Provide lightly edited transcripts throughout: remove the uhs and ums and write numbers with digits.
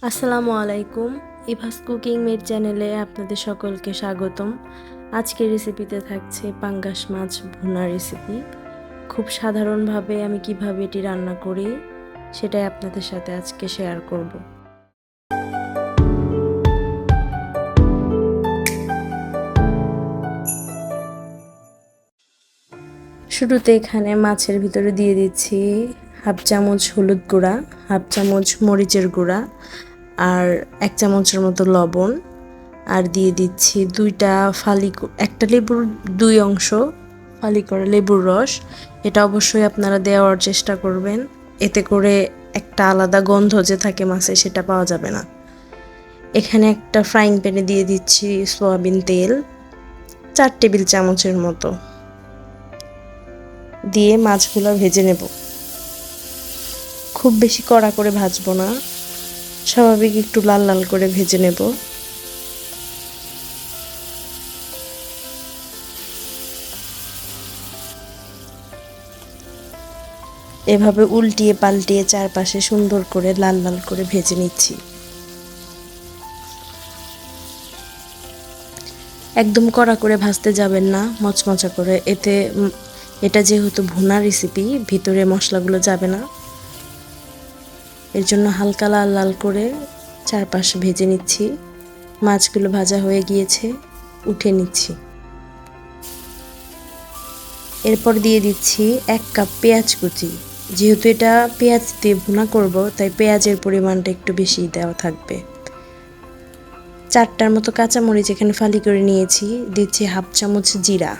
আসসালামু আলাইকুম। Eva's cooking made চ্যানেলে আপনাদের সকলকে স্বাগতম। আজকের রেসিপিতে থাকছে পাঙ্গাস মাছ ভুনা রেসিপি। খুব সাধারণভাবে আমি কিভাবে এটি রান্না করি সেটাই আপনাদের সাথে আজকে শেয়ার করব। শুরুতে এখানে মাছের ভিতরে দিয়ে দিচ্ছি হাফ চামচ হলুদ গুঁড়া, হাফ চামচ মরিচের গুঁড়া আর 1 চামচের মতো লবণ, আর দিয়ে দিচ্ছি একটা লেবুর 2 অংশ ফালি করে লেবুর রস। এটা অবশ্যই আপনারা দেওয়ার চেষ্টা করবেন, এতে করে একটা আলাদা গন্ধ যে থাকে মাছে সেটা পাওয়া যাবে না। এখানে একটা ফ্রাইং প্যানে দিয়ে দিচ্ছি সয়াবিন তেল 4 টেবিল চামচের মতো, দিয়ে মাছগুলো ভেজে নেব। খুব বেশি কড়া করে ভাজবো না, স্বাভাবিক একটু লাল লাল করে ভেজে নেব। এভাবে উল্টিয়ে পাল্টিয়ে চারপাশে সুন্দর করে লাল লাল করে ভেজে নিচ্ছি। একদম কড়া করে ভাজতে যাবেন না, মচমচা করে, এটা যেহেতু ভুনা রেসিপি ভিতরে মশলাগুলো যাবে না, এর জন্য হালকা লাল লাল করে চারপাশে ভেজে নিচ্ছি। মাছগুলো ভাজা হয়ে গিয়েছে, উঠে নিচ্ছি। এরপর দিয়ে দিচ্ছি 1 কাপ পেঁয়াজ কুচি। যেহেতু এটা পেঁয়াজ দিয়ে ভুনা করব, তাই পেঁয়াজের পরিমাণটা একটু বেশি দেওয়া থাকবে। 4টার মতো কাঁচামরিচ এখানে ফালি করে নিয়েছি। দিচ্ছি হাফ চামচ জিরা,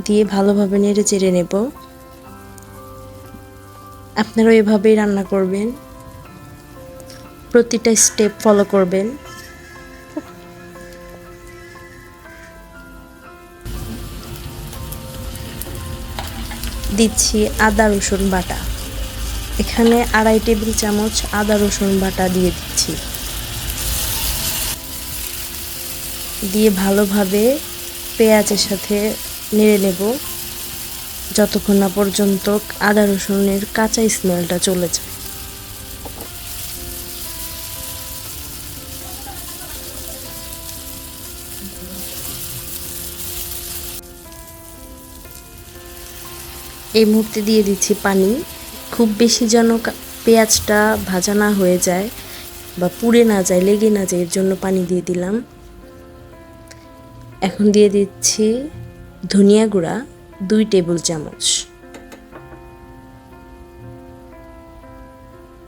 দিয়ে ভালোভাবে নেড়ে চেড়ে নেব। আপনারা এভাবেই রান্না করবেন, প্রতিটা স্টেপ ফলো করবেন। দিচ্ছি আদা রসুন বাটা, এখানে 2.5 টেবিল চামচ আদা রসুন বাটা দিয়ে দিচ্ছি। দিয়ে ভালোভাবে পেঁয়াজের সাথে নেড়ে নেব যতক্ষণ না পর্যন্ত আদা রসুনের কাঁচা স্মেলটা চলে যায়। এই মুহূর্তে দিয়ে দিচ্ছি পানি। খুব বেশি যেন পেঁয়াজটা ভাজা না হয়ে যায় বা পুড়ে না যায়, লেগে না যায়, এর জন্য পানি দিয়ে দিলাম। এখন দিয়ে দিচ্ছি ধনিয়া গুঁড়া 2 টেবিল চামচ,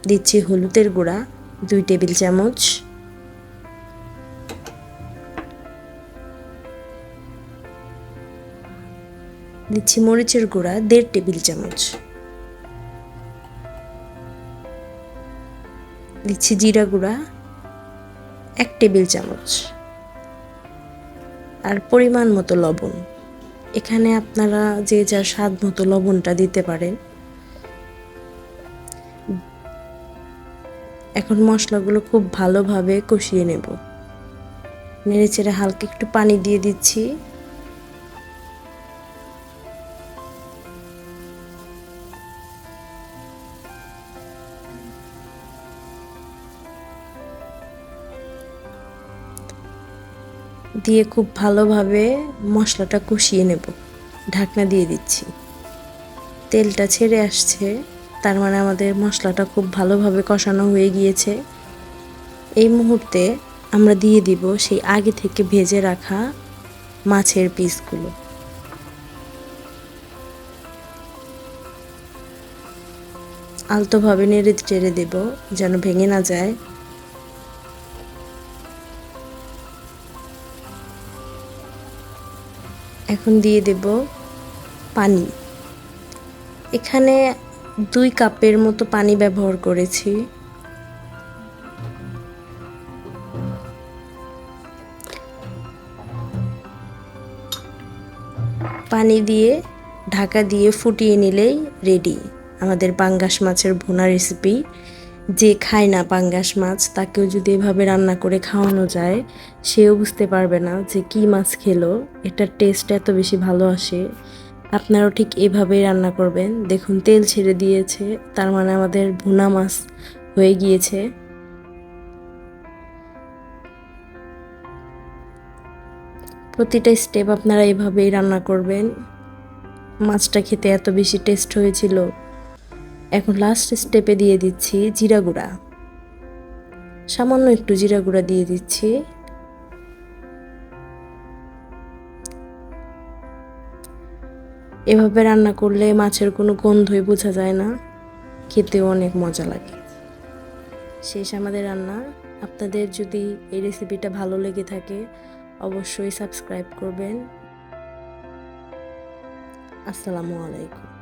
দিচ্ছি হলুদের গুঁড়া 2 টেবিল চামচ, দিচ্ছি মরিচের গুঁড়া 1.5 টেবিল চামচ, দিচ্ছি জিরা গুঁড়া 1 টেবিল চামচ, আর পরিমাণ মতো লবণ। এখানে আপনারা যে যার স্বাদ মতো লবণটা দিতে পারেন। এখন মশলাগুলো খুব ভালোভাবে কষিয়ে নেব। নেড়েচেড়ে হালকা একটু পানি দিয়ে দিচ্ছি। দিয়ে খুব ভালোভাবে মশলাটা কষিয়ে নেব। ঢাকনা দিয়ে দিচ্ছি। তেলটা ছেড়ে আসছে, তার মানে আমাদের মশলাটা খুব ভালোভাবে কষানো হয়ে গিয়েছে। এই মুহূর্তে আমরা দিয়ে দিব সেই আগে থেকে ভেজে রাখা মাছের পিসগুলো। আলতোভাবে নেড়ে চেড়ে দেব যেন ভেঙে না যায়। এখন দিয়ে দেব পানি। এখানে 2 কাপের মতো পানি ব্যবহার করেছি। পানি দিয়ে ঢাকা দিয়ে ফুটিয়ে নিলেই রেডি আমাদের পাঙ্গাস মাছের ভুনা রেসিপি। যে খায় না পাঙ্গাস মাছ, তাকেও যদি এভাবে রান্না করে খাওয়ানো যায়, সেও বুঝতে পারবে না যে কী মাছ খেলো। এটার টেস্ট এত বেশি ভালো আসে। আপনারাও ঠিক এভাবেই রান্না করবেন। দেখুন তেল ছেড়ে দিয়েছে, তার মানে আমাদের ভুনা মাছ হয়ে গিয়েছে। প্রতিটা স্টেপ আপনারা এভাবেই রান্না করবেন। মাছটা খেতে এত বেশি টেস্ট হয়েছিল। এখন লাস্ট স্টেপে দিয়ে দিচ্ছি জিরা গুঁড়া, সামান্য একটু জিরা গুঁড়া দিয়ে দিচ্ছি। এভাবে রান্না করলে মাছের কোনো গন্ধই বোঝা যায় না, খেতেও অনেক মজা লাগে। শেষ আমাদের রান্না। আপনাদের যদি এই রেসিপিটা ভালো লেগে থাকে অবশ্যই সাবস্ক্রাইব করবেন। আসসালামু আলাইকুম।